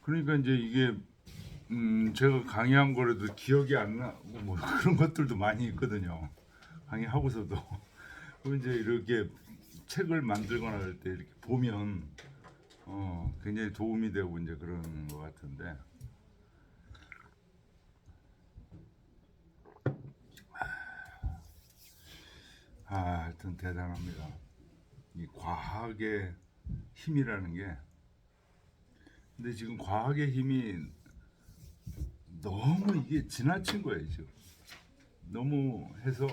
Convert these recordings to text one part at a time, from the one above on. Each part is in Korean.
그러니까 이제 이게 제가 강의한 거라도 기억이 안 나고 뭐 그런 것들도 많이 있거든요. 강의하고서도. 그럼 이제 이렇게 책을 만들거나 할 때 이렇게 보면 굉장히 도움이 되고 이제 그런 것 같은데. 하여튼 대단합니다. 이 과학의 힘이라는 게. 근데 지금 과학의 힘이 너무 이게 지나친 거예요, 지금. 너무 해서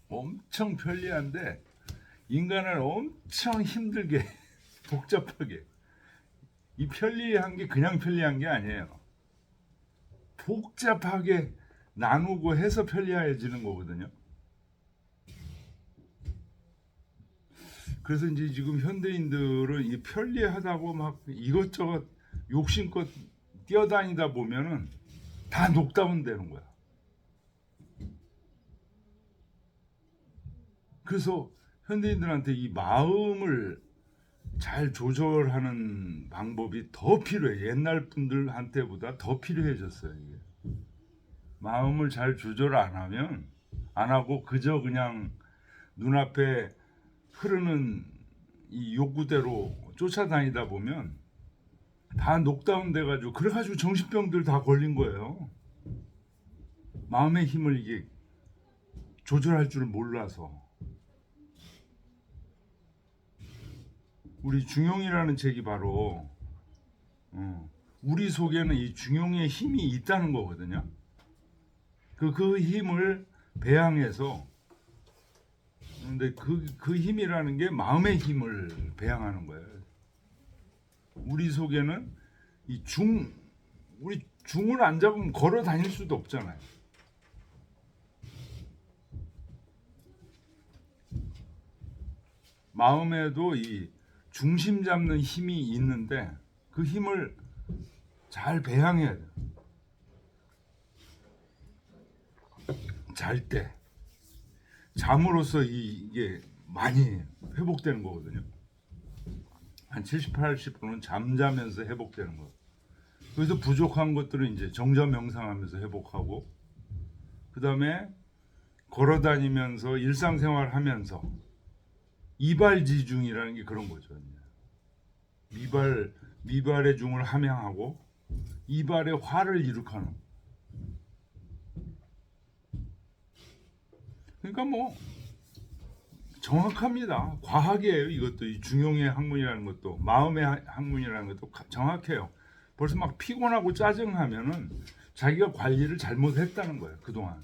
엄청 편리한데 인간을 엄청 힘들게 복잡하게. 이 편리한 게 그냥 편리한 게 아니에요. 복잡하게 나누고 해서 편리해지는 거거든요. 그래서 이제 지금 현대인들은 이 편리하다고 막 이것저것 욕심껏 뛰어다니다 보면은 다 녹다운 되는 거야. 그래서 현대인들한테 이 마음을 잘 조절하는 방법이 더 필요해. 옛날 분들한테보다 더 필요해졌어요. 이게. 마음을 잘 조절 안 하면 안 하고 그저 그냥 눈앞에 흐르는 이 욕구대로 쫓아다니다 보면 다 녹다운 돼가지고 그래가지고 정신병들 다 걸린 거예요. 마음의 힘을 이게 조절할 줄 몰라서. 우리 중용이라는 책이 바로 우리 속에는 이 중용의 힘이 있다는 거거든요. 그 힘을 배양해서, 근데 그 힘이라는 게 마음의 힘을 배양하는 거예요. 우리 속에는 우리 중을 안 잡으면 걸어 다닐 수도 없잖아요. 마음에도 이 중심 잡는 힘이 있는데 그 힘을 잘 배양해야 돼요. 잘 때 잠으로써 이게 많이 회복되는 거거든요. 한 70, 80%는 잠자면서 회복되는 거. 그래서 부족한 것들은 이제 정저 명상하면서 회복하고, 그 다음에 걸어다니면서 일상생활 하면서 이발지중이라는 게 그런 거죠. 미발의 중을 함양하고 이발의 화를 이룩하는. 그러니까 뭐 정확합니다. 과학이에요. 이것도 이 중용의 학문이라는 것도 마음의 학문이라는 것도 정확해요. 벌써 막 피곤하고 짜증하면은 자기가 관리를 잘못했다는 거예요. 그동안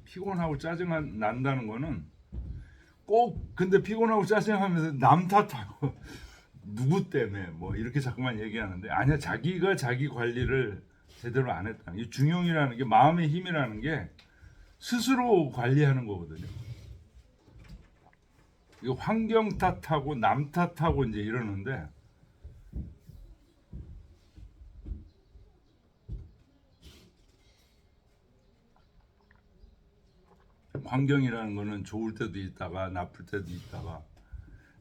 피곤하고 짜증 난다는 거는 꼭, 근데 피곤하고 짜증하면서 남 탓하고 누구 때문에 뭐 이렇게 자꾸만 얘기하는데, 아니야, 자기가 자기 관리를 제대로 안 했다. 이 중용이라는 게, 마음의 힘이라는 게 스스로 관리하는 거거든요. 이거 환경 탓하고 남 탓하고 이제 이러는데, 환경이라는 거는 좋을 때도 있다가 나쁠 때도 있다가,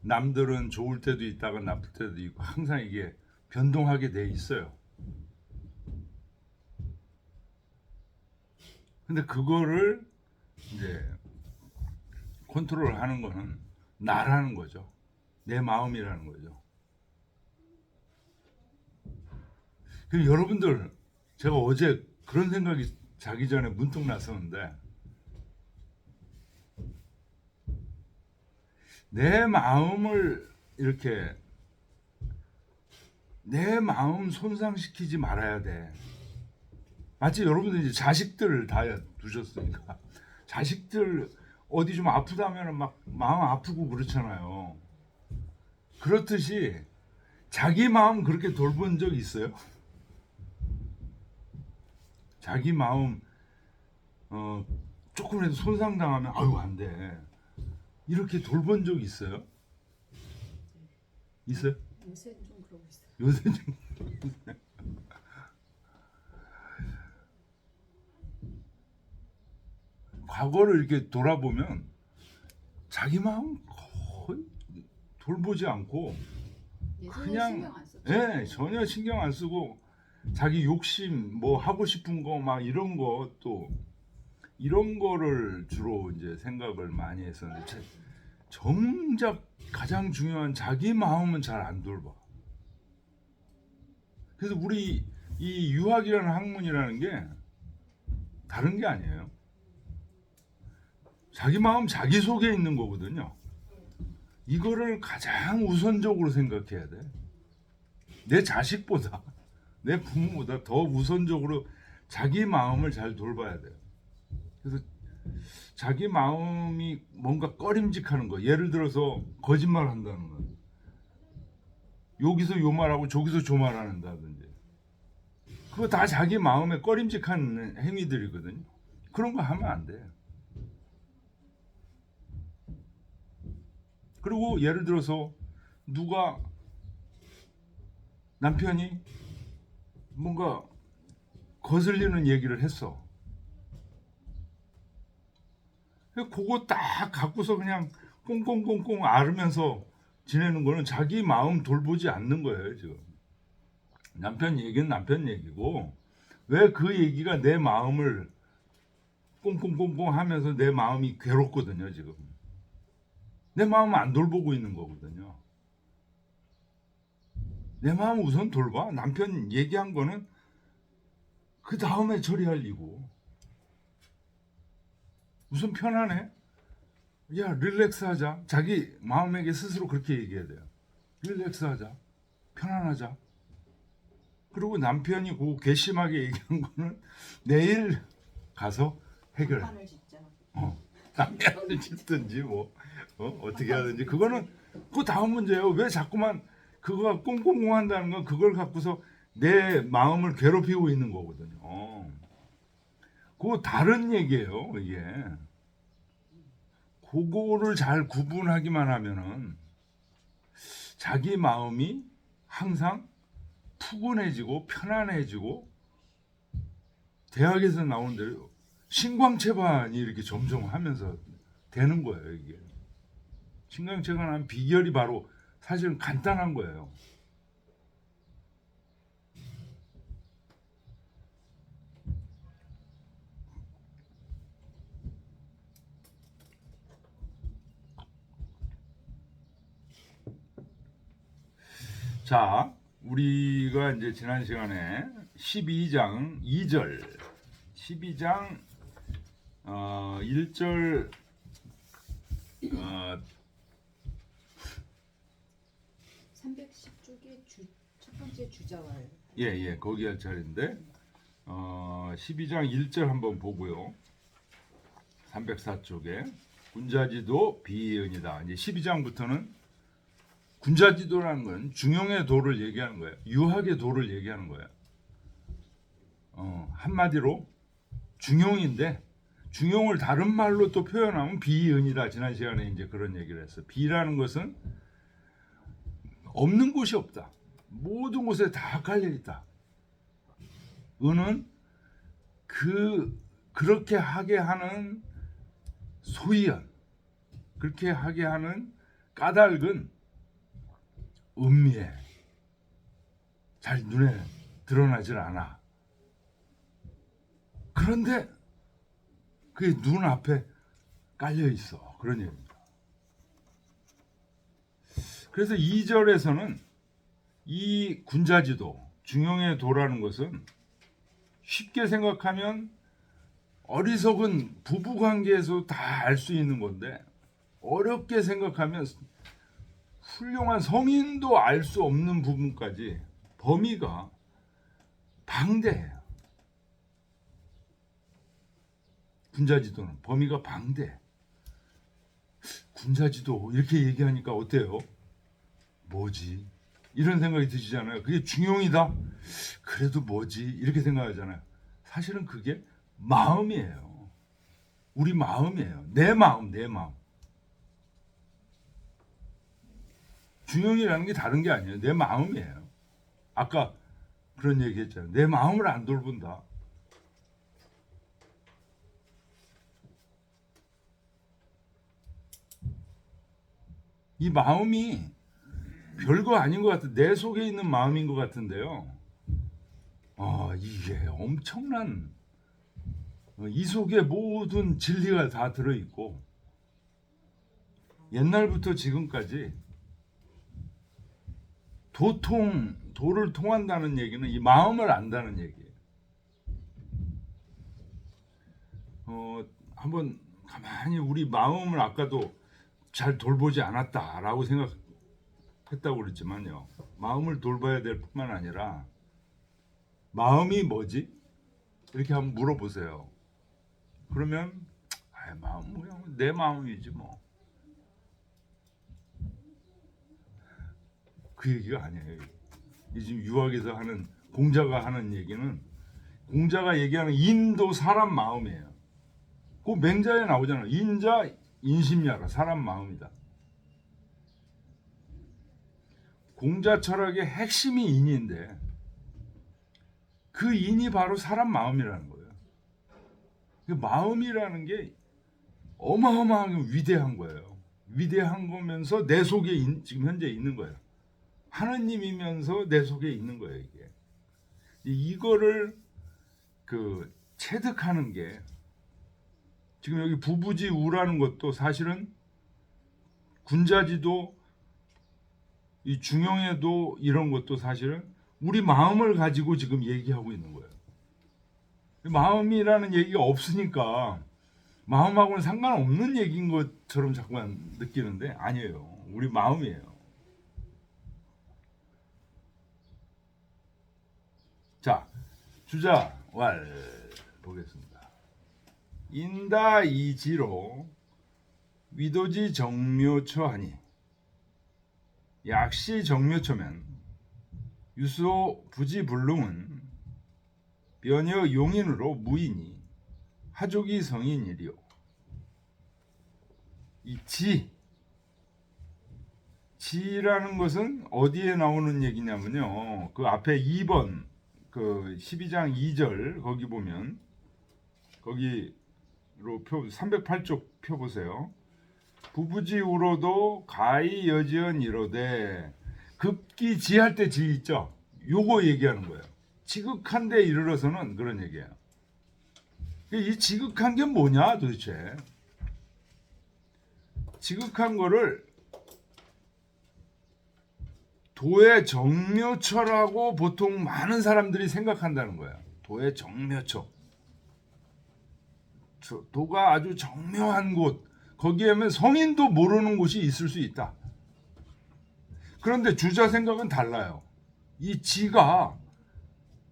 남들은 좋을 때도 있다가 나쁠 때도 있고, 항상 이게 변동하게 돼 있어요. 근데 그거를 이제 컨트롤하는 거는 나라는 거죠. 내 마음이라는 거죠. 그리고 여러분들, 제가 어제 그런 생각이 자기 전에 문득 났었는데, 내 마음을 이렇게, 내 마음 손상시키지 말아야 돼. 마치 여러분들 이제 자식들 다 두셨으니까 자식들 어디 좀 아프다면 막 마음 아프고 그렇잖아요. 그렇듯이 자기 마음 그렇게 돌본 적 있어요? 자기 마음 조금이라도 손상당하면 아유 안 돼. 이렇게 돌본 적 있어요? 있어요? 요새 좀 그러고 있어요. 요새 좀 과거를 이렇게 돌아보면 자기 마음 거의 돌보지 않고 그냥 신경 안 썼죠. 전혀 신경 안 쓰고 자기 욕심 뭐 하고 싶은 거 막 이런 거 또 이런 거를 주로 이제 생각을 많이 했었는데 정작 가장 중요한 자기 마음은 잘 안 돌봐. 그래서 우리 이 유학이라는 학문이라는 게 다른 게 아니에요. 자기 마음 자기 속에 있는 거거든요. 이거를 가장 우선적으로 생각해야 돼. 내 자식보다 내 부모보다 더 우선적으로 자기 마음을 잘 돌봐야 돼요. 그래서 자기 마음이 뭔가 꺼림직하는 거. 예를 들어서 거짓말 한다는 거. 여기서 요 말하고 저기서 저 말한다든지. 그거 다 자기 마음에 꺼림직한 행위들이거든요. 그런 거 하면 안 돼. 그리고 예를 들어서 누가 남편이 뭔가 거슬리는 얘기를 했어. 그거 딱 갖고서 그냥 꽁꽁꽁꽁 앓으면서 지내는 거는 자기 마음 돌보지 않는 거예요, 지금. 남편 얘기는 남편 얘기고 왜 그 얘기가 내 마음을 꽁꽁꽁꽁 하면서 내 마음이 괴롭거든요, 지금. 내 마음을 안 돌보고 있는 거거든요. 내 마음 우선 돌봐. 남편 얘기한 거는 그 다음에 처리할 일이고. 우선 편안해. 야, 릴렉스 하자. 자기 마음에게 스스로 그렇게 얘기해야 돼요. 릴렉스 하자. 편안하자. 그리고 남편이 그 괘씸하게 얘기한 거는 내일 가서 해결해. 판을 짓자. 남편을 짓든지 뭐 어떻게 하든지 그거는 그 다음 문제예요. 왜 자꾸만 그거가 꽁꽁꽁 한다는 건 그걸 갖고서 내 마음을 괴롭히고 있는 거거든요. 그거 다른 얘기예요, 이게. 그거를 잘 구분하기만 하면은 자기 마음이 항상 푸근해지고 편안해지고 대학에서 나오는 대로 신광체반이 이렇게 점점 하면서 되는 거예요, 이게. 신광체반한 비결이 바로 사실은 간단한 거예요. 자, 우리가 이제 지난 시간에 12장 2절, 12장 1절 310쪽의 첫 번째 주자왈. 예, 거기 할 차례인데 12장 1절 한번 보고요. 304쪽에 군자지도 비은이다. 이제 12장부터는 군자지도라는 건 중용의 도를 얘기하는 거예요. 유학의 도를 얘기하는 거예요. 한마디로 중용인데 중용을 다른 말로 또 표현하면 비은이다. 지난 시간에 이제 그런 얘기를 했어요. 비라는 것은 없는 곳이 없다. 모든 곳에 다 깔려 있다. 은은 그렇게 하게 하는 소위연, 그렇게 하게 하는 까닭은 음미해. 잘 눈에 드러나질 않아. 그런데 그게 눈 앞에 깔려 있어. 그런 얘기입니다. 그래서 2절에서는 이 군자지도, 중용의 도라는 것은 쉽게 생각하면 어리석은 부부관계에서 다 알 수 있는 건데 어렵게 생각하면 훌륭한 성인도 알 수 없는 부분까지 범위가 방대해요. 군자지도는 범위가 방대. 군자지도 이렇게 얘기하니까 어때요? 뭐지? 이런 생각이 드시잖아요. 그게 중용이다? 그래도 뭐지? 이렇게 생각하잖아요. 사실은 그게 마음이에요. 우리 마음이에요. 내 마음. 중용이라는 게 다른 게 아니에요. 내 마음이에요. 아까 그런 얘기 했잖아요. 내 마음을 안 돌본다. 이 마음이 별거 아닌 것 같은 내 속에 있는 마음인 것 같은데요. 이게 엄청난 이 속에 모든 진리가 다 들어 있고 옛날부터 지금까지 도를 통한다는 얘기는 이 마음을 안다는 얘기예요. 한번 가만히 우리 마음을 아까도 잘 돌보지 않았다라고 생각했다고 그랬지만요. 마음을 돌봐야 될 뿐만 아니라 마음이 뭐지? 이렇게 한번 물어보세요. 그러면 마음 뭐야? 내 마음이지 뭐. 그 얘기가 아니에요. 이 지금 유학에서 하는 공자가 하는 얘기는 공자가 얘기하는 인도 사람 마음이에요. 그 맹자에 나오잖아요. 인자 인심야가 사람 마음이다. 공자 철학의 핵심이 인인데 그 인이 바로 사람 마음이라는 거예요. 그 마음이라는 게 어마어마하게 위대한 거예요. 위대한 거면서 내 속에 지금 현재 있는 거예요. 하느님이면서 내 속에 있는 거예요, 이게. 이거를 체득하는 게 지금 여기 부부지우라는 것도 사실은 군자지도 이 중용에도 이런 것도 사실은 우리 마음을 가지고 지금 얘기하고 있는 거예요. 마음이라는 얘기가 없으니까 마음하고는 상관없는 얘기인 것처럼 자꾸만 느끼는데 아니에요. 우리 마음이에요. 자, 주자왈 보겠습니다. 인다이지로 위도지 정묘초하니 약시 정묘초면 유소 부지불능은 변여 용인으로 무인이 하족이 성인이리요. 이 지라는 것은 어디에 나오는 얘기냐면요. 그 앞에 2번 12장 2절 거기 보면 거기로 308쪽 펴 보세요. 부부지우로도 가히 여지언 이로되 급기 지할 때 지 있죠. 요거 얘기하는 거예요. 지극한 데 이르러서는 그런 얘기예요. 이 지극한 게 뭐냐 도대체. 지극한 거를 도의 정묘처라고 보통 많은 사람들이 생각한다는 거예요. 도의 정묘처. 도가 아주 정묘한 곳. 거기에는 성인도 모르는 곳이 있을 수 있다. 그런데 주자 생각은 달라요. 이 지가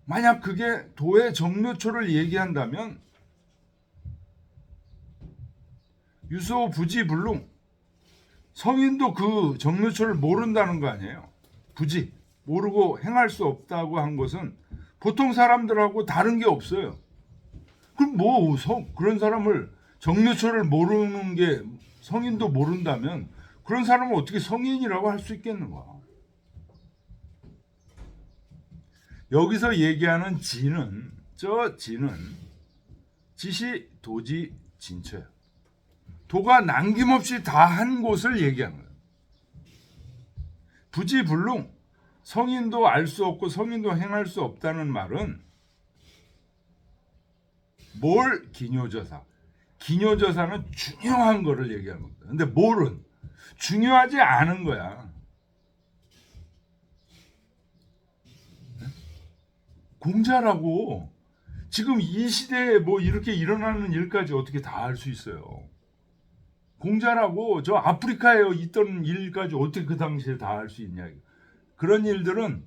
만약 그게 도의 정묘처를 얘기한다면 유소 부지불능 성인도 그 정묘처를 모른다는 거 아니에요. 부지 모르고 행할 수 없다고 한 것은 보통 사람들하고 다른 게 없어요. 그럼 그런 사람을 정묘처를 모르는 게 성인도 모른다면 그런 사람을 어떻게 성인이라고 할 수 있겠는가? 여기서 얘기하는 지는 지시 도지 진처예요. 도가 남김없이 다 한 곳을 얘기하는 거예요. 부지불능 성인도 알 수 없고 성인도 행할 수 없다는 말은 뭘 기뇨저사. 기뇨저사는 중요한 거를 얘기하는 겁니다. 근데 뭘은 중요하지 않은 거야. 공자라고 지금 이 시대에 이렇게 일어나는 일까지 어떻게 다 알 수 있어요. 공자라고 저 아프리카에 있던 일까지 어떻게 그 당시에 다 알 수 있냐. 그런 일들은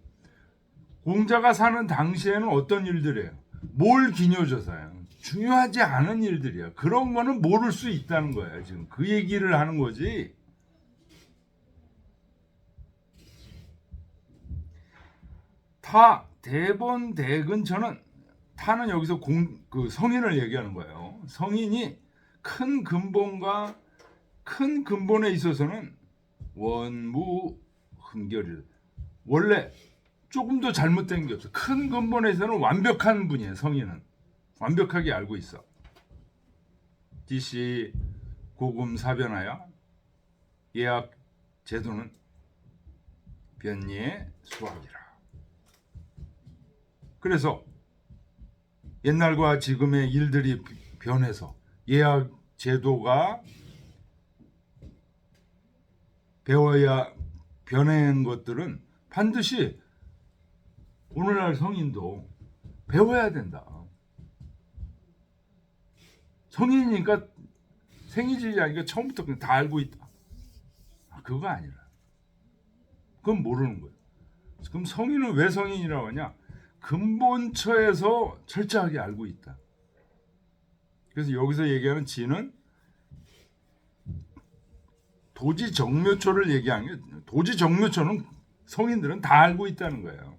공자가 사는 당시에는 어떤 일들이에요. 뭘 기뇨저사예요. 중요하지 않은 일들이야. 그런 거는 모를 수 있다는 거야. 지금 그 얘기를 하는 거지. 타 대본 대근처는 타는 여기서 성인을 얘기하는 거예요. 성인이 큰 근본에 있어서는 원무 흠결이 원래 조금도 잘못된 게 없어. 큰 근본에서는 완벽한 분이에요. 성인은 완벽하게 알고 있어. 지시 고금 사변하여 예약 제도는 변리의 수학이라. 그래서 옛날과 지금의 일들이 변해서 예약 제도가 배워야 변한 것들은 반드시 오늘날 성인도 배워야 된다. 성인이니까 생이지자니까 처음부터 그냥 다 알고 있다. 그거 아니라. 그건 모르는 거예요. 그럼 성인은 왜 성인이라고 하냐? 근본처에서 철저하게 알고 있다. 그래서 여기서 얘기하는 지는 도지정묘초를 얘기한 게, 도지정묘초는 성인들은 다 알고 있다는 거예요.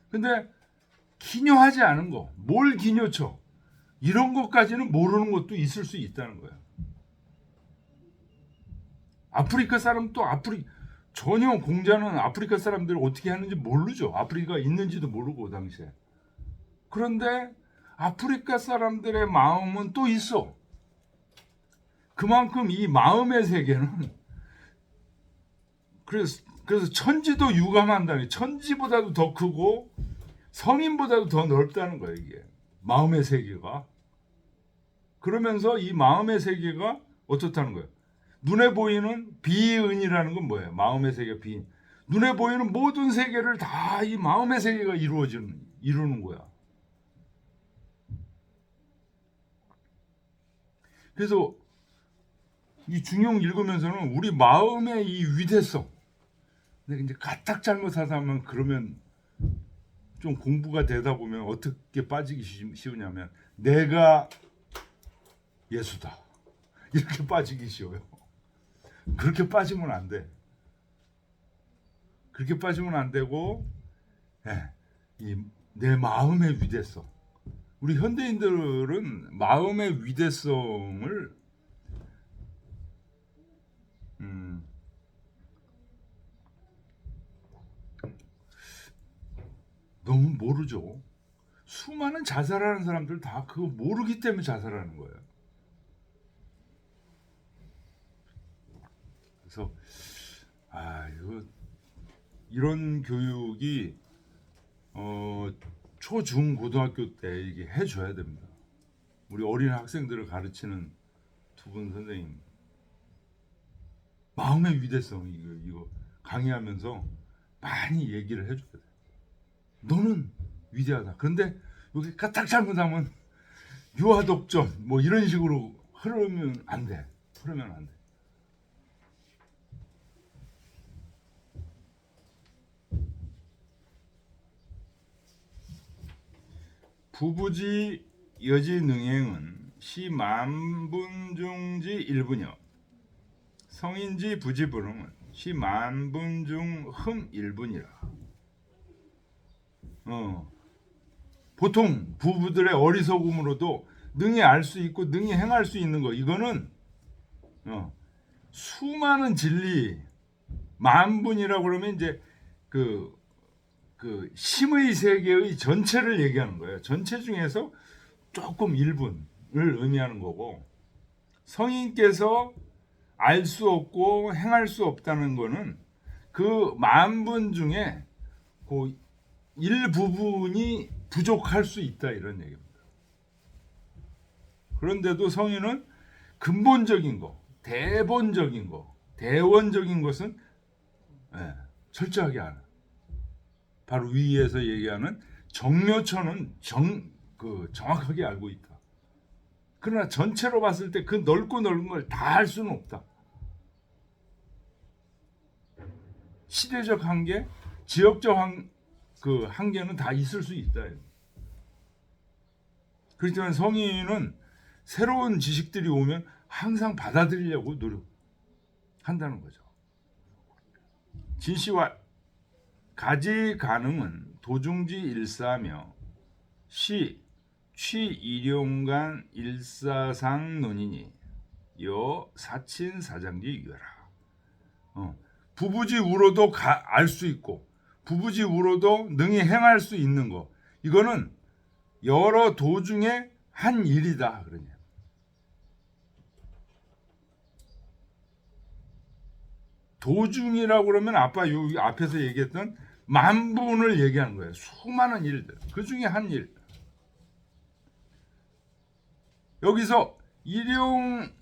근데 기묘하지 않은 거, 뭘 기묘쳐? 이런 것까지는 모르는 것도 있을 수 있다는 거예요. 아프리카 사람 또 전혀 공자는 아프리카 사람들이 어떻게 하는지 모르죠. 아프리카가 있는지도 모르고 당시에. 그런데 아프리카 사람들의 마음은 또 있어. 그만큼 이 마음의 세계는 그래서 천지도 유감한다니, 천지보다도 더 크고 성인보다도 더 넓다는 거예요, 이게. 마음의 세계가. 그러면서 이 마음의 세계가 어떻다는 거예요? 눈에 보이는 비은이라는 건 뭐예요? 마음의 세계 비. 눈에 보이는 모든 세계를 다 이 마음의 세계가 이루는 거야. 그래서 이 중용 읽으면서는 우리 마음의 이 위대성. 근데 이제 까딱 잘못하다면 그러면 좀 공부가 되다 보면 어떻게 빠지기 쉬우냐면 내가 예수다. 이렇게 빠지기 쉬워요. 그렇게 빠지면 안 돼. 그렇게 빠지면 안 되고, 내 마음의 위대성. 우리 현대인들은 마음의 위대성을 너무 모르죠. 수많은 자살하는 사람들 다 그거 모르기 때문에 자살하는 거예요. 그래서 이런 교육이 초, 중, 고등학교 때 이게 해줘야 됩니다. 우리 어린 학생들을 가르치는 두 분 선생님 마음의 위대성 이거 강의하면서 많이 얘기를 해줘야 돼. 너는 위대하다. 그런데 여기 까딱 잘못하면 유아독점 뭐 이런 식으로 흐르면 안 돼. 부부지 여지능행은 시만분 중지 일분여 성인지 부지불응은 시만분 중 흠 일분이라. 보통 부부들의 어리석음으로도 능히 알 수 있고 능히 행할 수 있는 거, 이거는 수많은 진리 만분이라고 그러면 이제 그 심의 세계의 전체를 얘기하는 거예요. 전체 중에서 조금 일분을 의미하는 거고, 성인께서 알 수 없고 행할 수 없다는 거는 그 만분 중에 그 일부분이 부족할 수 있다, 이런 얘기입니다. 그런데도 성인은 근본적인 거, 대본적인 거, 대원적인 것은 철저하게 알아. 바로 위에서 얘기하는 정묘처는 정확하게 알고 있다. 그러나 전체로 봤을 때 그 넓고 넓은 걸 다 알 수는 없다. 시대적 한계, 지역적 한계는 다 있을 수 있다. 그렇지만 성인은 새로운 지식들이 오면 항상 받아들이려고 노력한다는 거죠. 진시와 가지 가능은 도중지 일사며 시 취일용간 일사상 논이니 여 사친 사장지 유라. 부부지 우로도 알 수 있고 부부지 우로도 능히 행할 수 있는 거, 이거는 여러 도중의 한 일이다 그러냐. 도중이라고 그러면 아빠 여기 앞에서 얘기했던 만분을 얘기하는 거예요. 수많은 일들. 그 중에 한 일. 여기서 일용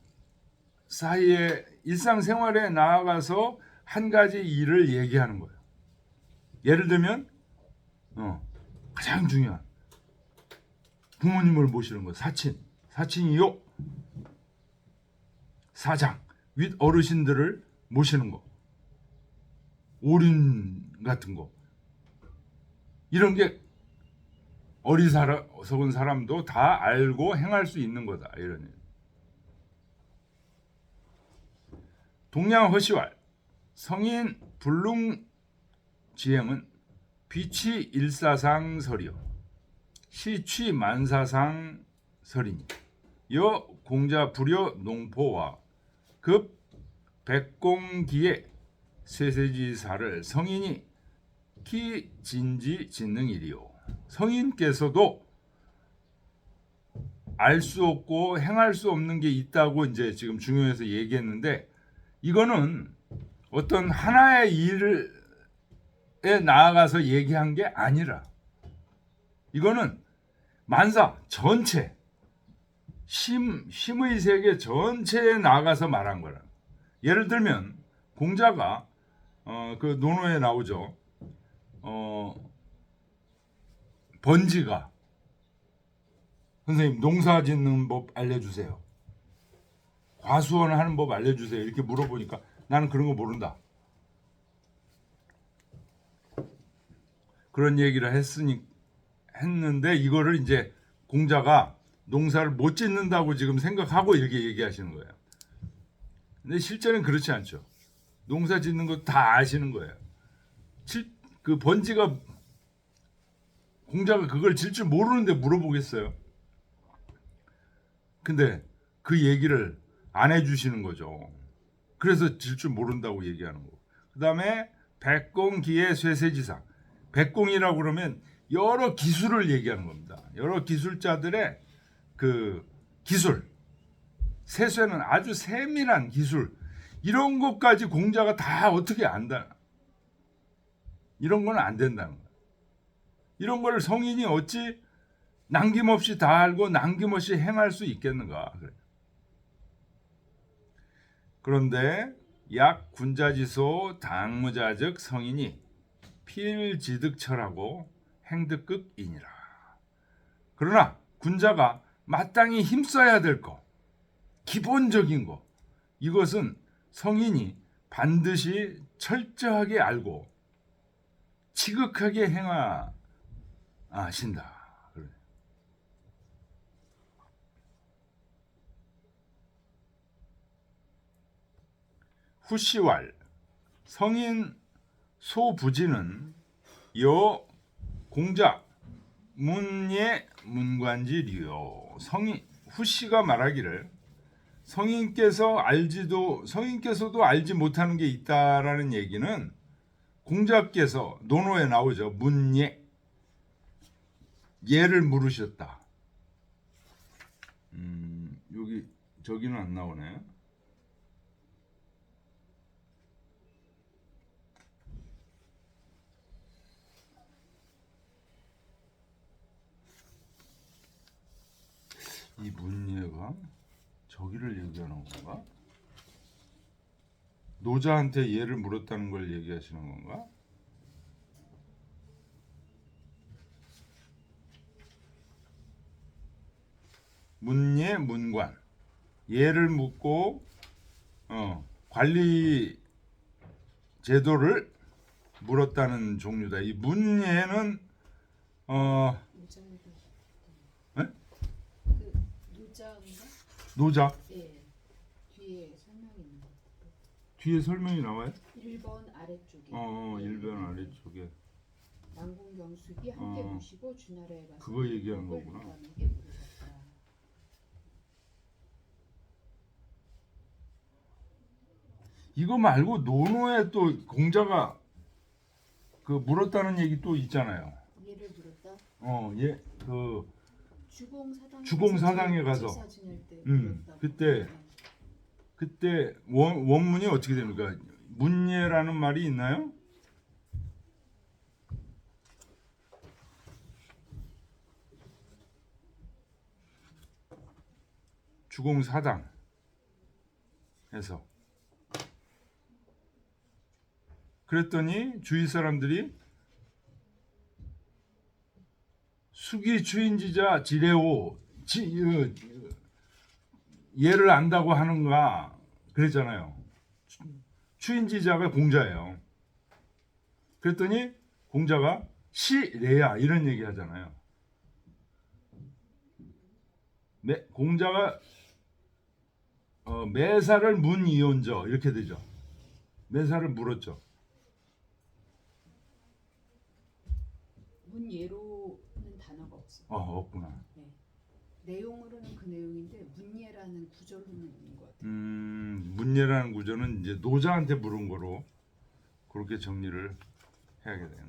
사이에 일상생활에 나아가서 한 가지 일을 얘기하는 거예요. 예를 들면 가장 중요한 부모님을 모시는 거. 사친이요. 사장, 윗 어르신들을 모시는 거. 오륜 같은 거. 이런 게 어리석은 사람도 다 알고 행할 수 있는 거다. 이런 일. 동양 허시왈 성인 불능지행은 비취 일사상 설이요 시취 만사상 설이니 여 공자 불여 농포와 급 백공기의 쇠세지사를 성인이 키 진지 진능이리요. 성인께서도 알 수 없고 행할 수 없는 게 있다고 이제 지금 중요해서 얘기했는데, 이거는 어떤 하나의 일에 나아가서 얘기한 게 아니라 이거는 만사 전체 심의 세계 전체에 나아가서 말한 거라. 예를 들면 공자가 그 논어에 나오죠. 번지가 선생님 농사 짓는 법 알려주세요. 과수원 하는 법 알려주세요. 이렇게 물어보니까 나는 그런 거 모른다. 그런 얘기를 했는데 이거를 이제 공자가 농사를 못 짓는다고 지금 생각하고 이렇게 얘기하시는 거예요. 근데 실제는 그렇지 않죠. 농사 짓는 거 다 아시는 거예요. 그 번지가 공자가 그걸 질 줄 모르는데 물어보겠어요. 근데 그 얘기를 안 해주시는 거죠. 그래서 질 줄 모른다고 얘기하는 거고. 그 다음에 백공기의 쇠세지상. 백공이라고 그러면 여러 기술을 얘기하는 겁니다. 여러 기술자들의 그 기술. 세쇠는 아주 세밀한 기술. 이런 것까지 공자가 다 어떻게 안다. 이런 건 안 된다는 거예요. 이런 걸 성인이 어찌 남김없이 다 알고 남김없이 행할 수 있겠는가. 그런데 약 군자지소 당무자즉 성인이 필지득철하고 행득극이니라. 그러나 군자가 마땅히 힘써야 될 것, 기본적인 것, 이것은 성인이 반드시 철저하게 알고 지극하게 행하신다. 후시왈 성인 소부지는 여 공자 문예 문관지리요. 성인 후시가 말하기를 성인께서도 알지 못하는 게 있다라는 얘기는 공자께서 논어에 나오죠. 문예 예를 물으셨다. 여기 저기는 안 나오네. 이 문예가 저기를 얘기하는 건가? 노자한테 예를 물었다는 걸 얘기하시는 건가? 문예 문관 예를 묻고 관리 제도를 물었다는 종류다. 이 문예는 네? 그 노자인가? 노자 예. 뒤에 설명이 있는 거. 뒤에 설명이 나와요? 1번 아래쪽에. 1번 아래쪽에 남궁경숙이 함께 모시고 주나라에 가서 그거 얘기하는 거구나. 국왕에게 물으셨다. 이거 말고 논어에 또 공자가 그 물었다는 얘기 또 있잖아요. 얘를 물었다. 그 주공사당 주공사당에 가서 제사 지낼 때 물었다고. 그때 원문이 어떻게 됩니까? 문예라는 말이 있나요? 주공사당에서 그랬더니 주위 사람들이 수기 추인지자 지레오 얘를 안다고 하는가 그랬잖아요. 추인지자가 공자예요. 그랬더니 공자가 시레야 이런 얘기 하잖아요. 공자가 매사를 문이온저 이렇게 되죠. 매사를 물었죠. 문예로는 단어가 없어. 없구나. 네. 내용으로는 그 내용인데 문예라는 구절로는 있는 것 같아요. 문예라는 구조는 이제 노자한테 물은 거로 그렇게 정리를 해야게 되네.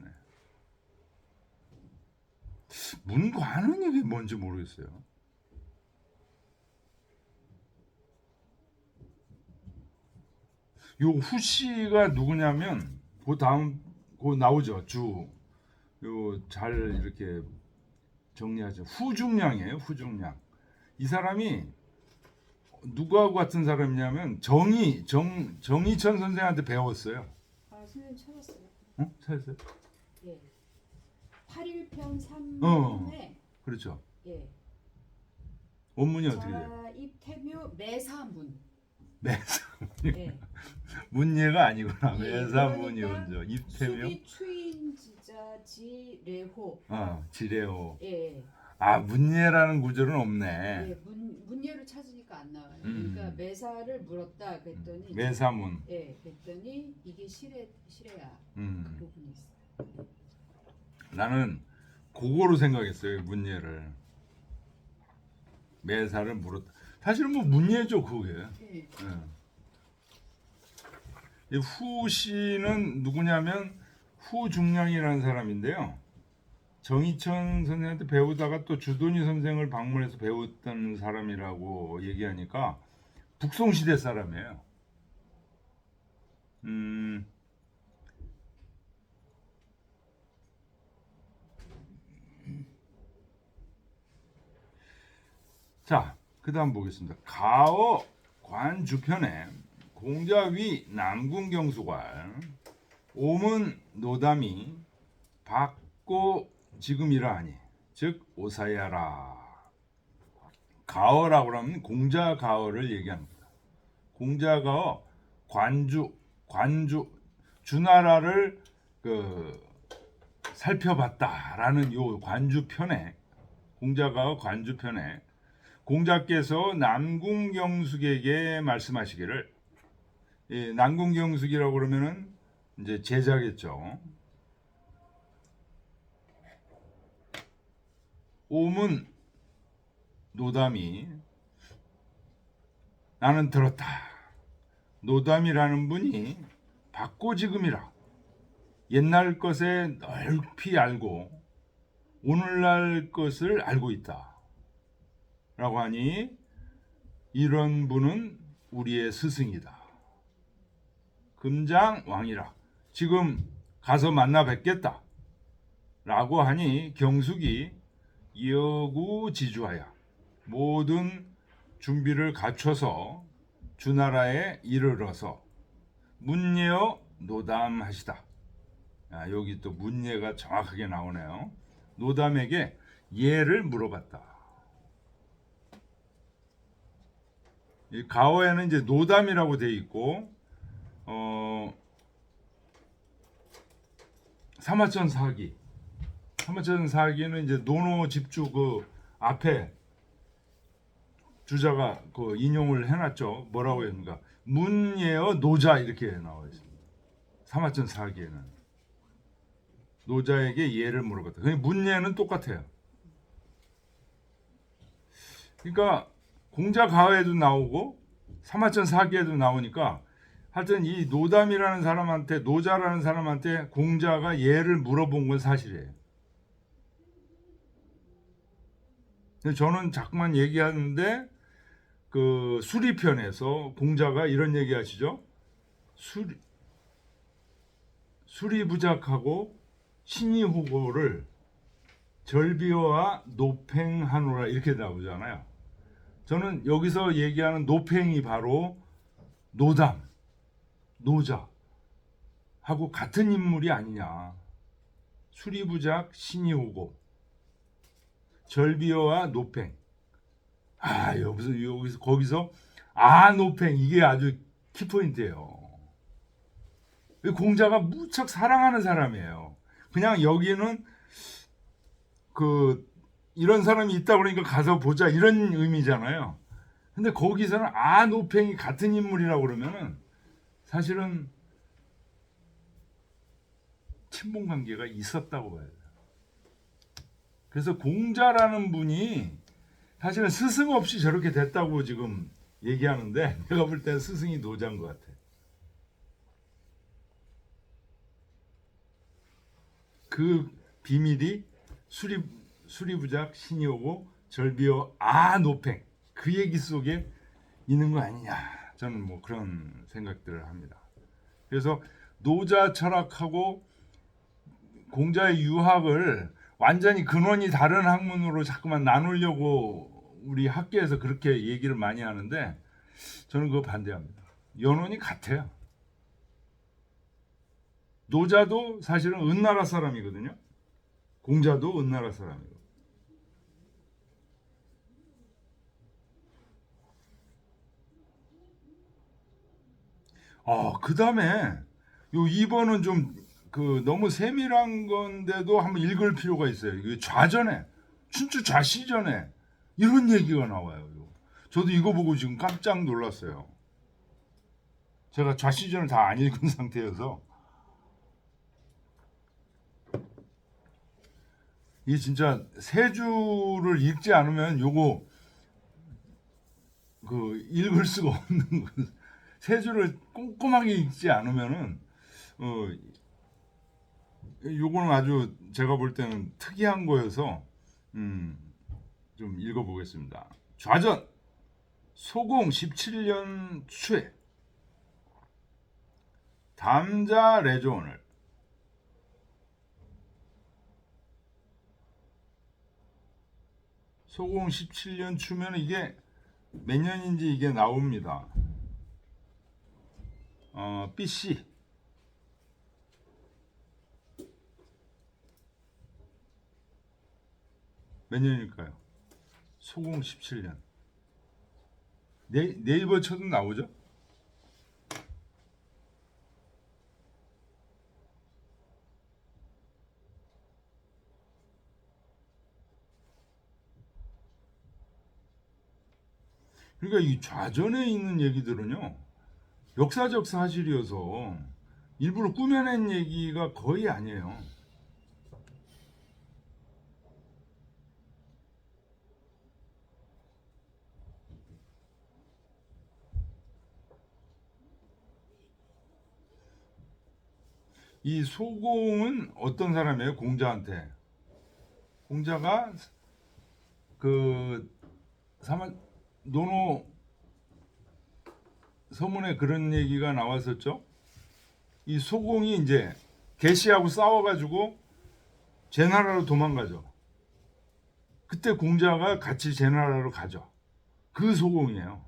문관은 이게 뭔지 모르겠어요. 요 후씨가 누구냐면 그 다음 그 나오죠. 요 잘 이렇게 정리하죠. 후중량이에요. 후중량. 이 사람이 누구하고 같은 사람이냐면 정의천 선생한테 배웠어요. 아, 선생님 찾았어요. 찾았어요? 예. 8일편 어. 3회. 그렇죠. 예. 원문이 어떻게 돼요? 자입태묘 매사문. 매사 예. 문예가 아니구나. 예, 매사문이 그러니까 먼저 입태묘. 수비 추인지자 지레호. 지레오. 예. 문예라는 구절은 없네. 예. 문예를 찾으니까 안 나와요. 그러니까 매사를 물었다 그랬더니 매사문. 예. 그랬더니 이게 시레야. 그 부분이 있어요. 나는 그거로 생각했어요. 문예를. 매사를 물었다. 사실은 뭐 문예죠, 그게. 예. 예. 이 후씨는 누구냐면 후중량이라는 사람인데요. 정의천 선생한테 배우다가 또 주돈이 선생을 방문해서 배웠던 사람이라고 얘기하니까 북송시대 사람이에요. 자, 그 다음 보겠습니다. 가어 관주편에 공자위 남궁경수관 오문 노담이 받고 지금이라 하니 즉 오사야라. 가어라고 하면 공자 가어를 얘기합니다. 공자 가어 관주 주나라를 살펴봤다라는 요 관주편에 공자 가어 관주편에 공자께서 남궁경숙에게 말씀하시기를 남궁경숙이라고 그러면은 이제 제자겠죠. 오문 노담이 나는 들었다. 노담이라는 분이 받고지금이라 옛날 것에 넓히 알고 오늘날 것을 알고 있다. 라고 하니 이런 분은 우리의 스승이다. 금장왕이라 지금 가서 만나 뵙겠다. 라고 하니 경숙이 여구지주하여 모든 준비를 갖춰서 주나라에 이르러서 문예어 노담하시다. 여기 또 문예가 정확하게 나오네요. 노담에게 예를 물어봤다. 이 가어에는 이제 노담이라고 돼 있고 사마천사기는 이제 노노 집주 그 앞에 주자가 그 인용을 해놨죠. 뭐라고 했는가? 문예어 노자 이렇게 나와 있습니다. 사마천사기에는 노자에게 예를 물어봤다. 그냥 문예는 똑같아요. 그러니까 공자 가어에도 나오고 사마천사기에도 나오니까 하여튼 이 노담이라는 사람한테 노자라는 사람한테 공자가 예를 물어본 건 사실이에요. 저는 자꾸만 얘기하는데 그 수리편에서 공자가 이런 얘기하시죠. 수리부작하고 신이후고를 절비어와 노팽하노라 이렇게 나오잖아요. 저는 여기서 얘기하는 노팽이 바로 노담, 노자하고 같은 인물이 아니냐. 수리부작, 신이후고, 절비어와 노팽. 여기서 거기서 노팽 이게 아주 키포인트예요. 공자가 무척 사랑하는 사람이에요. 그냥 여기는 이런 사람이 있다 그러니까 가서 보자 이런 의미잖아요. 근데 거기서는 노팽이 같은 인물이라고 그러면은 사실은 친분 관계가 있었다고 봐야 돼요. 그래서 공자라는 분이 사실은 스승 없이 저렇게 됐다고 지금 얘기하는데 내가 볼 때는 스승이 노자인 것 같아. 그 비밀이 수리부작, 신이오고, 절비어, 노팽 그 얘기 속에 있는 거 아니냐. 저는 뭐 그런 생각들을 합니다. 그래서 노자 철학하고 공자의 유학을 완전히 근원이 다른 학문으로 자꾸만 나누려고 우리 학계에서 그렇게 얘기를 많이 하는데 저는 그거 반대합니다. 연원이 같아요. 노자도 사실은 은나라 사람이거든요. 공자도 은나라 사람이고. 그 다음에 요 2번은 좀 너무 세밀한 건데도 한번 읽을 필요가 있어요. 이게 좌전에, 춘추 좌시전에 이런 얘기가 나와요. 저도 이거 보고 지금 깜짝 놀랐어요. 제가 좌시전을 다 안 읽은 상태여서 이 진짜 세 줄을 읽지 않으면 요거 읽을 수가 없는 거. 세 줄을 꼼꼼하게 읽지 않으면은 요거는 아주 제가 볼 때는 특이한 거여서 좀 읽어보겠습니다. 좌전 소공 17년 초에 담자 레조원을 소공 17년 추면 이게 몇 년인지 이게 나옵니다. BC 몇 년일까요? 소공 17년. 네이버 쳐도 나오죠? 그러니까 이 좌전에 있는 얘기들은요, 역사적 사실이어서 일부러 꾸며낸 얘기가 거의 아니에요. 이 소공은 어떤 사람이에요? 공자한테. 공자가 노노 서문에 그런 얘기가 나왔었죠. 이 소공이 이제 계시하고 싸워가지고 제나라로 도망가죠. 그때 공자가 같이 제나라로 가죠. 그 소공이에요.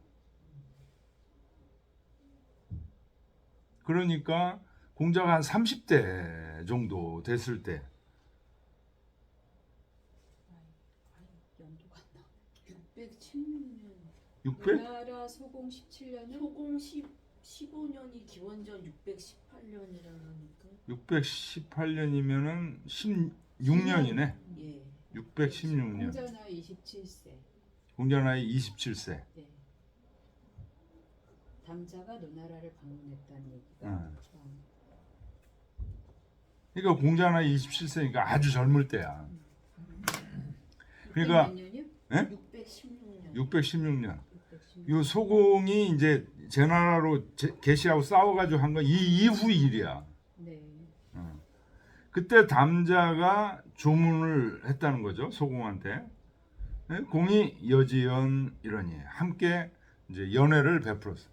그러니까 공자가 한 30대 정도 됐을 때 616년 600? 우리나라 소공 17년은 소공 15년이 기원전 618년이라니까. 618년이면은 16년이네. 예. 616년. 공자 나이 27세. 공자 나이 27세. 네. 담자가 노나라를 방문했다는 얘기가. 그러니까 공자 나이 27세니까 아주 젊을 때야. 그러니까 몇 년이요? 616년. 616년. 616년. 요 소공이 이제 제나라로 계시하고 싸워가지고 한 건 이 이후 일이야. 네. 그때 담자가 조문을 했다는 거죠. 소공한테. 네? 공이 여지연 이러니 함께 이제 연애를 베풀었어.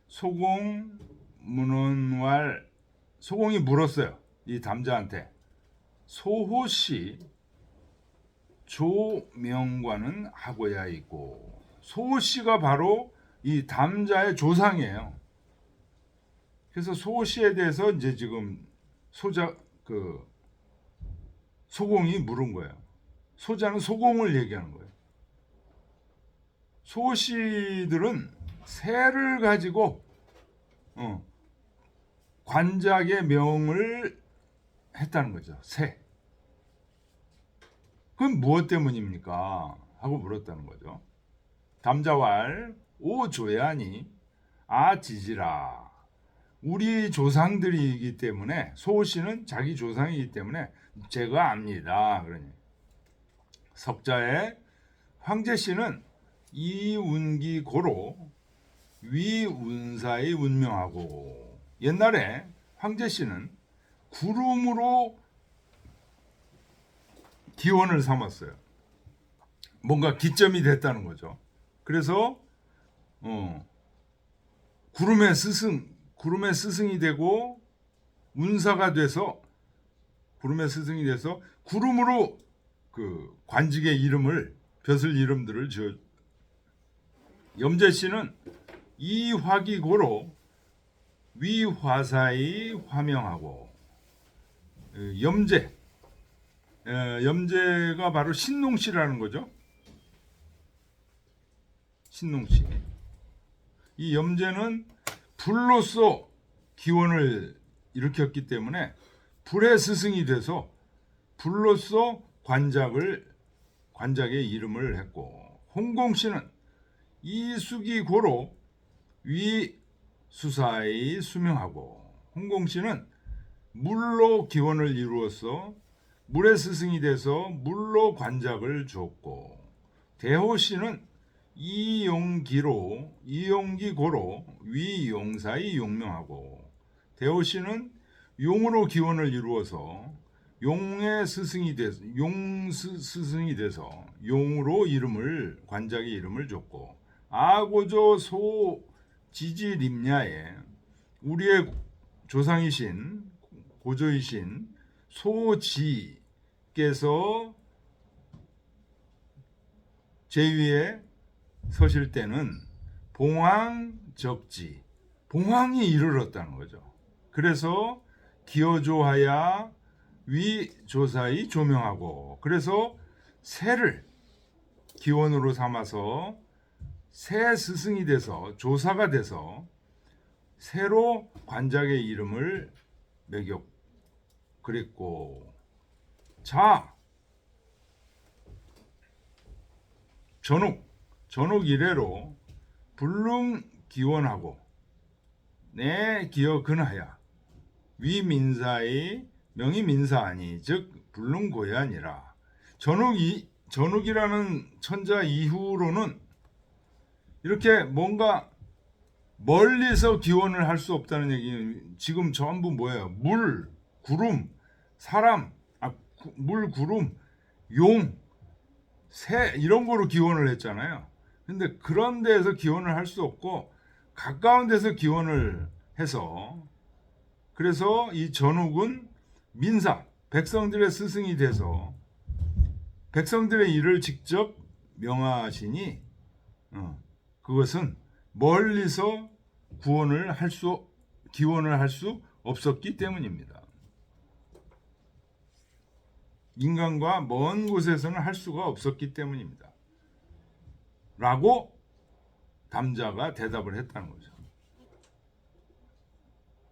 소공 문헌왈 소공이 물었어요. 이 담자한테 소호씨 조명과는 하고야 있고, 소호씨가 바로 이 담자의 조상이에요. 그래서 소호씨에 대해서 이제 지금 소공이 물은 거예요. 소자는 소공을 얘기하는 거예요. 소호씨들은 새를 가지고 관작의 명을 했다는 거죠. 새. 그건 무엇 때문입니까? 하고 물었다는 거죠. 담자왈 오 조야니 아 지지라. 우리 조상들이기 때문에, 소호씨는 자기 조상이기 때문에 제가 압니다. 그러니 석자의 황제씨는 이운기 고로 위운사의 운명하고, 옛날에 황제씨는 구름으로 기원을 삼았어요. 뭔가 기점이 됐다는 거죠. 그래서 구름의 스승이 되고 운사가 돼서, 구름의 스승이 돼서 구름으로 그 관직의 이름을, 벼슬 이름들을 지어. 염제씨는 이화기고로 위화사의 화명하고, 염제가 바로 신농씨라는 거죠. 신농씨. 이 염제는 불로서 기원을 일으켰기 때문에 불의 스승이 돼서 불로서 관작의 이름을 했고, 홍공씨는 이수기 고로 위수사의 수명하고, 홍공씨는 물로 기원을 이루어서 물의 스승이 돼서 물로 관작을 주었고, 대호씨는 이용기고로 위용사의 용명하고, 대호씨는 용으로 기원을 이루어서 용의 스승이 돼서 용으로 관작의 이름을 줬고, 아고조 소지지림야에 우리의 조상이신 고조이신 소지께서 제위에 서실 때는 봉황적지, 봉황이 이르렀다는 거죠. 그래서 기어조하야 위조사의 조명하고, 그래서 새를 기원으로 삼아서 새 스승이 돼서, 조사가 돼서 새로 관작의 이름을 매겨 그랬고, 자 전욱 이래로 불능 기원하고 내 기어 근하야 위민사의 명이 민사하니 즉 불능 고야니라. 전욱이라는 천자 이후로는 이렇게 뭔가 멀리서 기원을 할 수 없다는 얘기는, 지금 전부 뭐예요? 물, 구름, 사람, 물, 구름, 용, 새, 이런 거로 기원을 했잖아요. 근데 그런 데에서 기원을 할 수 없고 가까운 데서 기원을 해서, 그래서 이 전욱은 민사, 백성들의 스승이 돼서 백성들의 일을 직접 명하시니 그것은 멀리서 기원을 할 수 없었기 때문입니다. 인간과 먼 곳에서는 할 수가 없었기 때문입니다. 라고 담자가 대답을 했다는 거죠.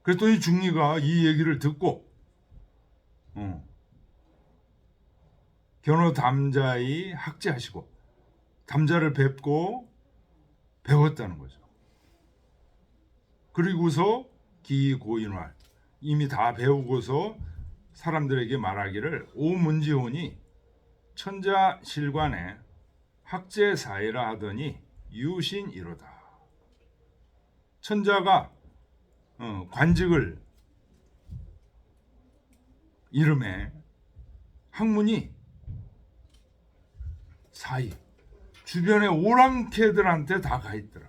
그랬더니 중리가 이 얘기를 듣고 견호 담자의 학제하시고 담자를 뵙고 배웠다는 거죠. 그리고서 기고인활, 이미 다 배우고서 사람들에게 말하기를 오문지혼이 천자실관에 학제사이라 하더니 유신이로다. 천자가 관직을 이름에 학문이 사이, 주변의 오랑캐들한테 다 가 있더라.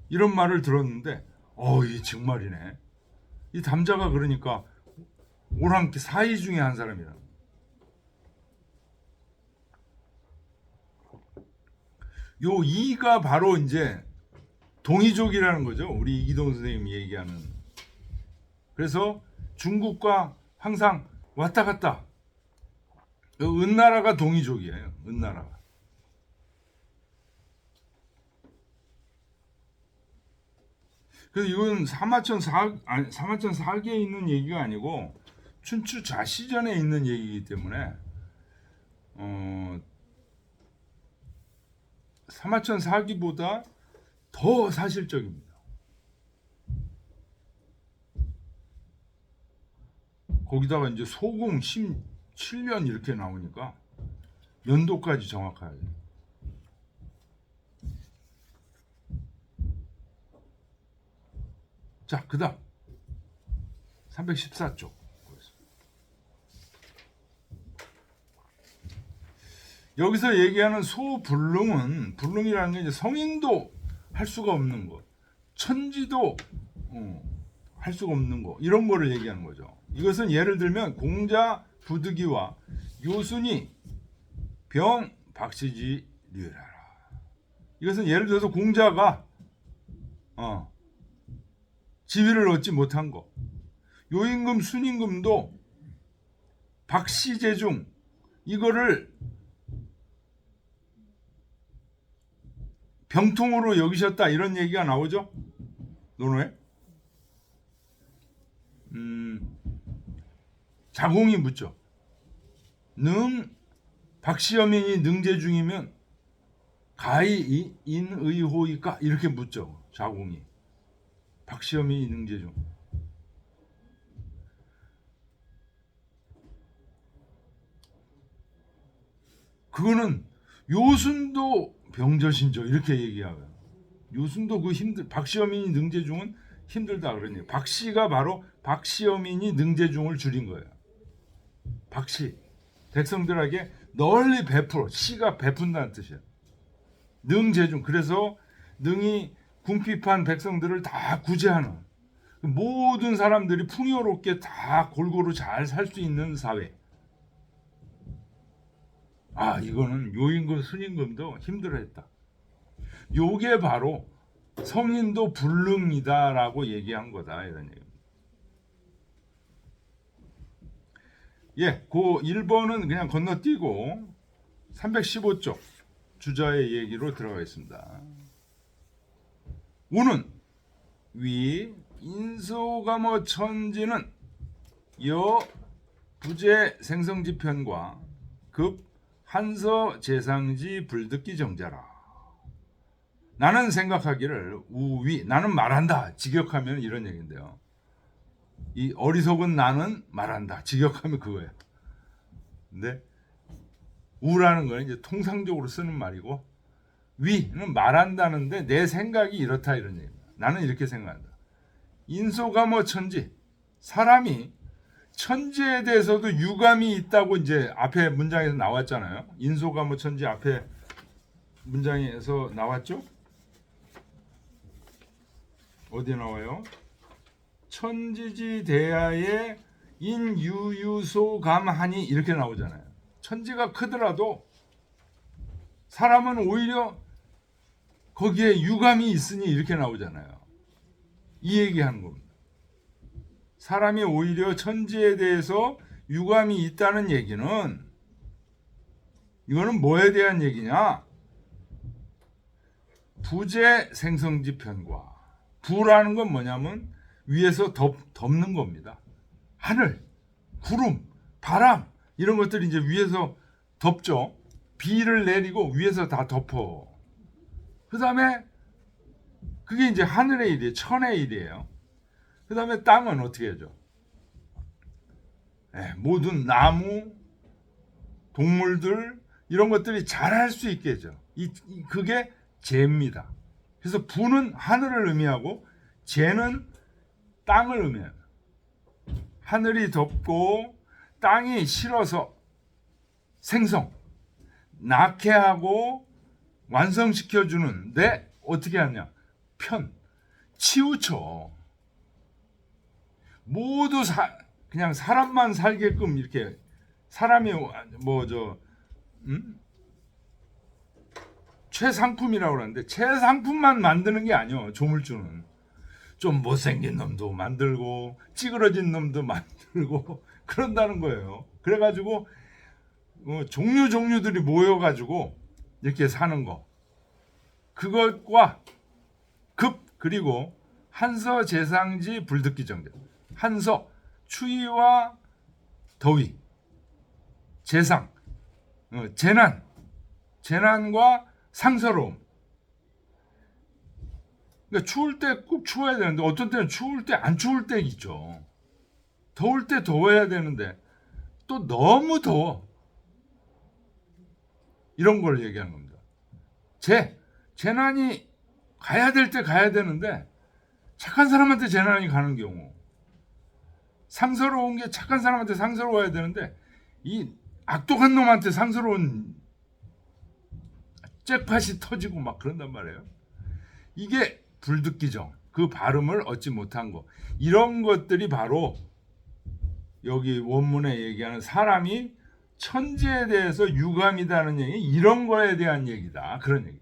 이런 말을 들었는데 이 정말이네. 이 담자가 그러니까 오랑캐 사이 중에 한 사람이라. 요 이가 바로 이제 동이족이라는 거죠. 우리 이기동 선생님이 얘기하는. 그래서 중국과 항상 왔다 갔다. 은나라가 동이족이에요. 은나라가. 그래서 이건 사마천 사기에 있는 얘기가 아니고 춘추 좌시전에 있는 얘기이기 때문에 사마천 사기보다 더 사실적입니다. 거기다가 이제 소공 17년 이렇게 나오니까 연도까지 정확하게. 자, 그다음 314쪽. 여기서 얘기하는 소불능은, 불능이라는 게 이제 성인도 할 수가 없는 것, 천지도 할 수가 없는 것, 이런 거를 얘기하는 거죠. 이것은 예를 들면 공자 부득이와 요순이 병 박시지 류라라. 이것은 예를 들어서 공자가 지위를 얻지 못한 거, 요임금 순임금도 박시제중 이거를 병통으로 여기셨다, 이런 얘기가 나오죠. 논어에. 자공이 묻죠. 박시여민이 능제중이면 가히 인의호이까, 이렇게 묻죠. 자공이. 박시여민이 능제중. 그거는 요순도 병저신조 이렇게 얘기하고요. 요순도 박시여민이 능제중은 힘들다 그러니 박시가 바로 박시여민이 능제중을 줄인 거예요. 박시, 백성들에게 널리 베풀어, 시가 베푼다는 뜻이에요. 능제중, 그래서 능이 궁핍한 백성들을 다 구제하는, 모든 사람들이 풍요롭게 다 골고루 잘 살 수 있는 사회. 이거는 요임금 순임금도 힘들어했다. 요게 바로 성인도 불능이다라고 얘기한 거다, 이런 얘기입니다. 예, 그 1번은 그냥 건너뛰고 315쪽 주자의 얘기로 들어가겠습니다. 우는 위 인소가모 천지는 여 부재 생성지편과 급 한서 재상지 불듣기 정자라. 나는 생각하기를 우위, 나는 말한다, 직역하면 이런 얘기인데요. 이 어리석은 나는 말한다, 직역하면 그거예요. 근데 우라는 건 이제 통상적으로 쓰는 말이고, 위는 말한다는데 내 생각이 이렇다, 이런 얘기입니다. 나는 이렇게 생각한다. 인소가모 천지, 사람이 천지에 대해서도 유감이 있다고 이제 앞에 문장에서 나왔잖아요. 인소가모 천지 앞에 문장에서 나왔죠? 어디 나와요? 천지지 대하에 인유유소감하니 이렇게 나오잖아요. 천지가 크더라도 사람은 오히려 거기에 유감이 있으니 이렇게 나오잖아요. 이 얘기하는 겁니다. 사람이 오히려 천지에 대해서 유감이 있다는 얘기는, 이거는 뭐에 대한 얘기냐? 부재 생성지 편과, 부라는 건 뭐냐면 위에서 덮는 겁니다. 하늘, 구름, 바람 이런 것들이 이제 위에서 덮죠. 비를 내리고 위에서 다 덮어. 그 다음에 그게 이제 하늘의 일이에요. 천의 일이에요. 그 다음에 땅은 어떻게 하죠? 모든 나무, 동물들 이런 것들이 자랄 수 있게 해줘. 그게 재입니다. 그래서 부는 하늘을 의미하고 재는 땅을 의미해요. 하늘이 덮고 땅이 실어서 생성, 낳게 하고 완성시켜주는데 어떻게 하냐? 치우쳐. 모두 그냥 사람만 살게끔 이렇게 사람이 최상품이라고 그러는데 최상품만 만드는 게 아니요. 조물주는 좀 못생긴 놈도 만들고 찌그러진 놈도 만들고 그런다는 거예요. 그래가지고 종류들이 모여가지고 이렇게 사는 거. 그것과 그리고 한서 재상지 불듣기 정제. 한서 추위와 더위, 재상, 재난과 상서로움. 그러니까 추울 때 꼭 추워야 되는데 어떤 때는 추울 때 안 추울 때 있죠. 더울 때 더워야 되는데 또 너무 더워. 이런 걸 얘기하는 겁니다. 재난이 가야 될 때 가야 되는데 착한 사람한테 재난이 가는 경우, 상서로운 게 착한 사람한테 상서로워야 되는데 이 악독한 놈한테 상서로운 잭팟이 터지고 막 그런단 말이에요. 이게 불듣기정, 그 발음을 얻지 못한 거. 이런 것들이 바로 여기 원문에 얘기하는 사람이 천지에 대해서 유감이다는 얘기, 이런 거에 대한 얘기다. 그런 얘기.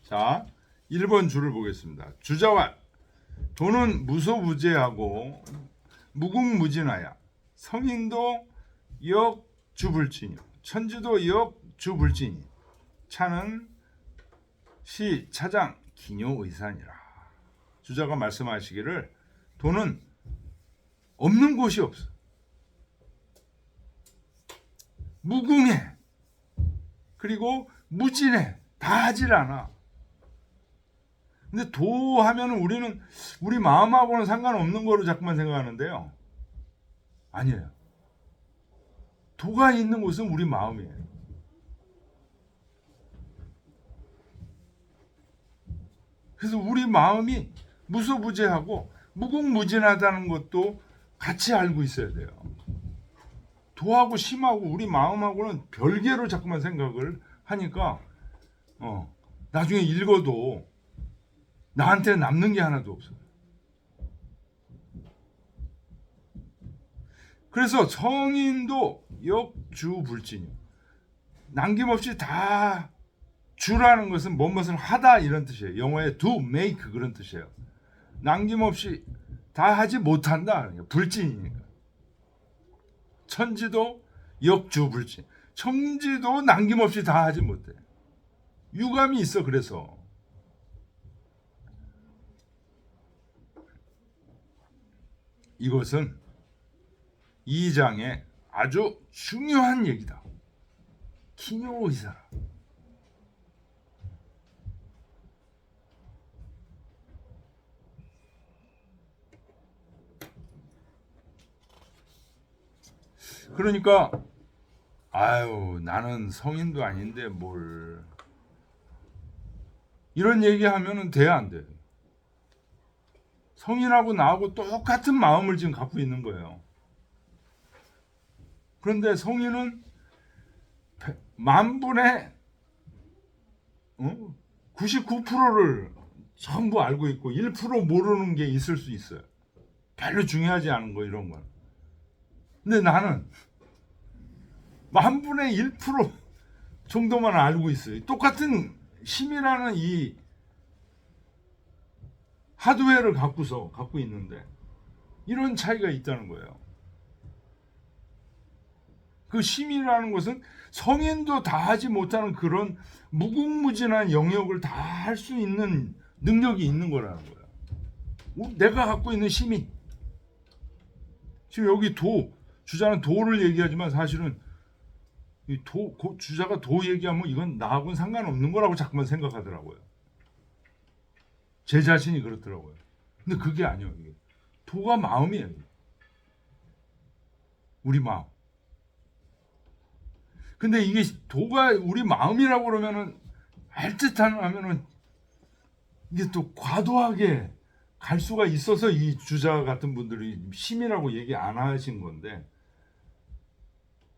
자, 1번 줄을 보겠습니다. 주자와 도는 무소부재하고 무궁무진하야. 성인도 역주불진이요. 천지도 역주불진이. 차는 시 차장 기뇨의산이라. 주자가 말씀하시기를 도는 없는 곳이 없어. 무궁해. 그리고 무진해. 다 하질 않아. 근데 도하면은 우리는 우리 마음하고는 상관없는 거로 자꾸만 생각하는데요. 아니에요. 도가 있는 곳은 우리 마음이에요. 그래서 우리 마음이 무소부재하고 무궁무진하다는 것도 같이 알고 있어야 돼요. 도하고 심하고 우리 마음하고는 별개로 자꾸만 생각을 하니까 나중에 읽어도 나한테 남는 게 하나도 없어요. 그래서 성인도 역주불진이요. 남김없이 다 주라는 것은 무엇을 하다 이런 뜻이에요. 영어에 do, make 그런 뜻이에요. 남김없이 다 하지 못한다. 불진이니까. 천지도 역주불진. 천지도 남김없이 다 하지 못해. 유감이 있어. 그래서 이것은 2장의 아주 중요한 얘기다. 기뇨의사라. 그러니까 나는 성인도 아닌데 뭘 이런 얘기하면은 돼 안 돼? 성인하고 나하고 똑같은 마음을 지금 갖고 있는 거예요. 그런데 성인은 만분의 99%를 전부 알고 있고 1% 모르는 게 있을 수 있어요. 별로 중요하지 않은 거 이런 건. 근데 나는 만분의 1% 정도만 알고 있어요. 똑같은 힘이라는 이 하드웨어를 갖고 있는데 이런 차이가 있다는 거예요. 그 힘이라는 것은 성인도 다 하지 못하는 그런 무궁무진한 영역을 다 할 수 있는 능력이 있는 거라는 거예요. 내가 갖고 있는 힘이. 지금 여기 주자는 도를 얘기하지만 사실은 주자가 도 얘기하면 이건 나하고는 상관없는 거라고 자꾸만 생각하더라고요. 제 자신이 그렇더라고요. 근데 그게 아니에요. 이게. 도가 마음이에요. 우리 마음. 근데 이게 도가 우리 마음이라고 그러면은 하면은 이게 또 과도하게 갈 수가 있어서 이 주자 같은 분들이 심이라고 얘기 안 하신 건데,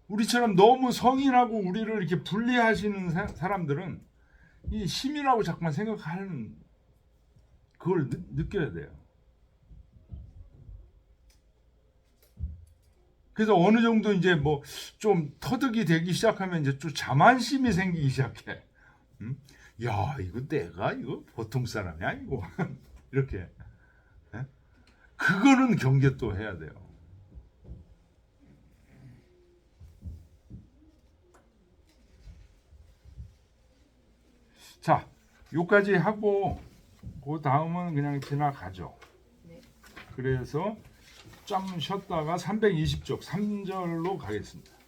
우리처럼 너무 성인하고 우리를 이렇게 분리하시는 사람들은 이 심이라고 자꾸만 생각하는 그걸 느껴야 돼요. 그래서 어느 정도 이제 뭐 좀 터득이 되기 시작하면 이제 좀 자만심이 생기기 시작해. 야, 이거 내가 이거 보통 사람이 아니고 이렇게. 예? 그거는 경계 또 해야 돼요. 자, 요까지 하고 그 다음은 그냥 지나가죠. 네. 그래서 좀 쉬었다가 320쪽 3절로 가겠습니다.